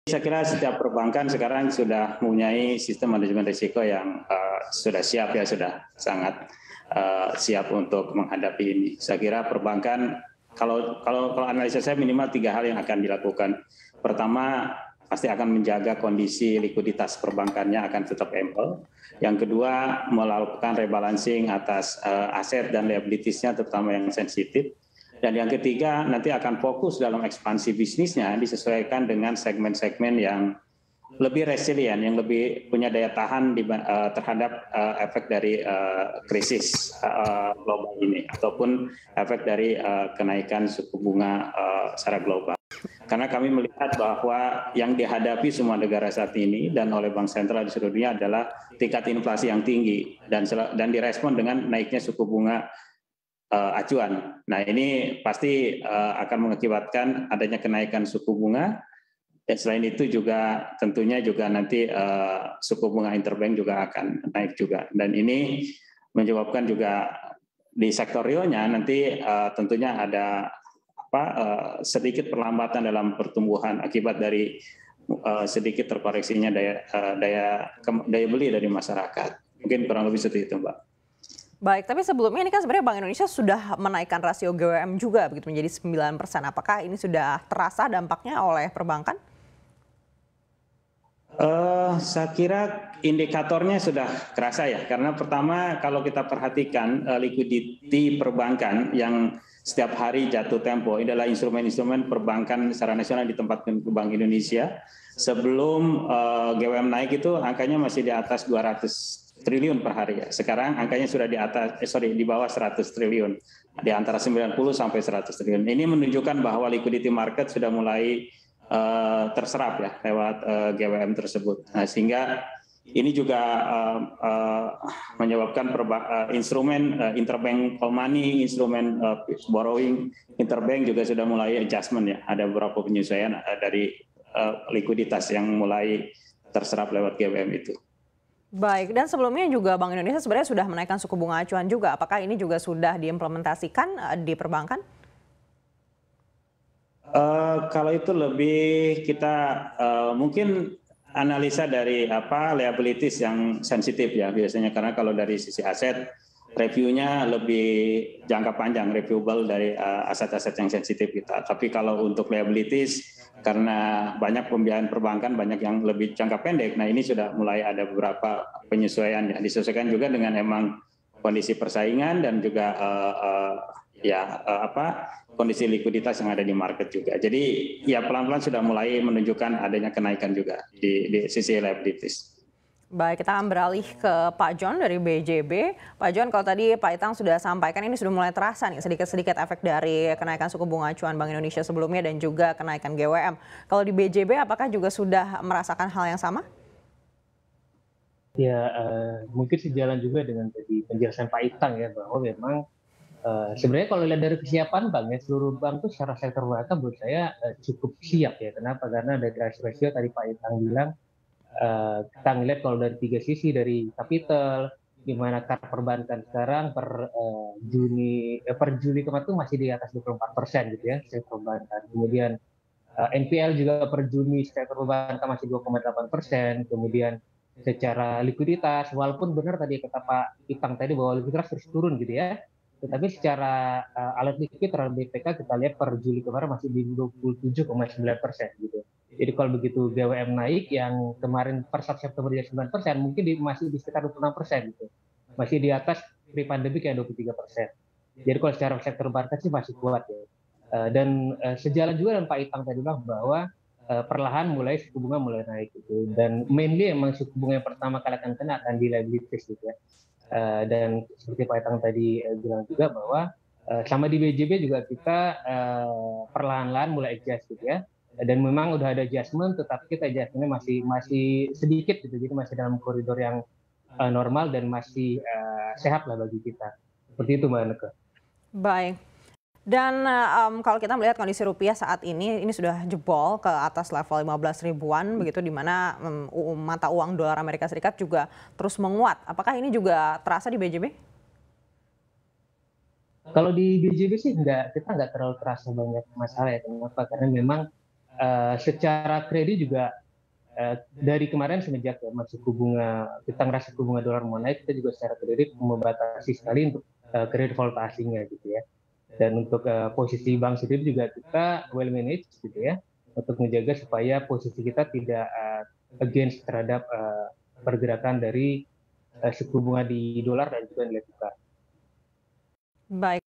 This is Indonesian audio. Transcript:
Saya kira setiap perbankan sekarang sudah mempunyai sistem manajemen risiko yang sudah siap ya, sudah sangat siap untuk menghadapi ini. Saya kira perbankan kalau analisa saya minimal 3 hal yang akan dilakukan. Pertama, pasti akan menjaga kondisi likuiditas perbankannya akan tetap ample. Yang kedua, melakukan rebalancing atas aset dan liabilitiesnya terutama yang sensitif. Dan yang ketiga, nanti akan fokus dalam ekspansi bisnisnya disesuaikan dengan segmen-segmen yang lebih resilient, yang lebih punya daya tahan terhadap efek dari krisis global ini, ataupun efek dari kenaikan suku bunga secara global. Karena kami melihat bahwa yang dihadapi semua negara saat ini dan oleh Bank Sentral di seluruh dunia adalah tingkat inflasi yang tinggi dan direspon dengan naiknya suku bunga acuan. Nah, ini pasti akan mengakibatkan adanya kenaikan suku bunga. Dan selain itu juga tentunya juga nanti suku bunga interbank juga akan naik juga. Dan ini menyebabkan juga di sektor realnya nanti tentunya ada sedikit perlambatan dalam pertumbuhan akibat dari sedikit terkoreksinya daya beli dari masyarakat. Mungkin kurang lebih seperti itu, Mbak. Baik, tapi sebelumnya ini kan sebenarnya Bank Indonesia sudah menaikkan rasio GWM juga begitu menjadi 9%. Apakah ini sudah terasa dampaknya oleh perbankan? Saya kira indikatornya sudah terasa ya, karena pertama kalau kita perhatikan likuiditi perbankan yang setiap hari jatuh tempo, ini adalah instrumen-instrumen perbankan secara nasional ditempatkan ke Bank Indonesia. Sebelum GWM naik itu angkanya masih di atas 200 triliun per hari ya. Sekarang angkanya sudah di bawah 100 triliun, di antara 90 sampai 100 triliun. Ini menunjukkan bahwa liquidity market sudah mulai terserap ya lewat GWM tersebut. Nah, sehingga ini juga menyebabkan instrumen interbank call money, instrumen borrowing interbank juga sudah mulai adjustment ya. Ada beberapa penyesuaian dari likuiditas yang mulai terserap lewat GWM itu. Baik, dan sebelumnya juga Bank Indonesia sebenarnya sudah menaikkan suku bunga acuan juga. Apakah ini juga sudah diimplementasikan di perbankan? Kalau itu lebih kita mungkin analisa dari liabilities yang sensitif ya biasanya, karena kalau dari sisi aset reviewnya lebih jangka panjang, reviewable dari aset-aset yang sensitif kita. Tapi kalau untuk liabilities, karena banyak pembiayaan perbankan, banyak yang lebih jangka pendek, nah ini sudah mulai ada beberapa penyesuaian ya, disesuaikan juga dengan emang kondisi persaingan dan juga kondisi likuiditas yang ada di market juga. Jadi ya pelan-pelan sudah mulai menunjukkan adanya kenaikan juga di sisi liabilities. Baik, kita akan beralih ke Pak John dari BJB. Pak John, kalau tadi Pak Itang sudah sampaikan ini sudah mulai terasa nih sedikit-sedikit efek dari kenaikan suku bunga acuan Bank Indonesia sebelumnya dan juga kenaikan GWM. Kalau di BJB apakah juga sudah merasakan hal yang sama? Ya, mungkin sejalan juga dengan tadi penjelasan Pak Itang ya, bahwa memang sebenarnya kalau lihat dari kesiapan bank ya, seluruh bank tuh secara sektor perbankan menurut saya cukup siap ya. Kenapa? Karena dari rasio tadi Pak Itang bilang, kita ngelihat kalau dari 3 sisi, dari capital, di mana KAR perbankan sekarang per Juli kemarin tuh masih di atas 24% gitu ya, sektor perbankan. Kemudian NPL juga per Juni sektor perbankan masih 2,8%. Kemudian secara likuiditas, walaupun benar tadi kata Pak Itang tadi bahwa likuiditas terus turun gitu ya, tetapi secara alat likuid terhadap BPK kita lihat per Juli kemarin masih di 27,9% gitu. Jadi kalau begitu GWM naik yang kemarin per 1 September dia 9%, mungkin masih di sekitar 26% gitu. Masih di atas pre-pandemic yang 23%. Jadi kalau secara sektor perbankan sih masih kuat ya. Dan sejalan juga dengan Pak Itang tadi bilang bahwa perlahan mulai suku bunga mulai naik gitu. Dan mainly emang suku bunga yang pertama kali akan kena akan di liabilities gitu ya. Dan seperti Pak Itang tadi bilang juga bahwa sama di BJB juga kita perlahan-lahan mulai adjust gitu ya. Dan memang udah ada adjustment, tetapi kita adjustmentnya masih sedikit gitu, jadi masih dalam koridor yang normal dan masih sehat lah bagi kita. Seperti itu Mbak Neke. Baik. Dan kalau kita melihat kondisi rupiah saat ini sudah jebol ke atas level 15 ribuan begitu, di mana mata uang dolar Amerika Serikat juga terus menguat. Apakah ini juga terasa di BJB? Kalau di BJB sih kita nggak terlalu terasa banyak masalah ya. Kenapa? Karena memang secara kredit juga dari kemarin semenjak suku bunga kita ngerasa suku bunga dolar mau naik, kita juga secara kredit membatasi sekali untuk kredit valuta asingnya gitu ya. Dan untuk posisi bank sendiri juga kita well managed gitu ya, untuk menjaga supaya posisi kita tidak against terhadap pergerakan dari suku bunga di dolar dan juga nilai tukar. Baik.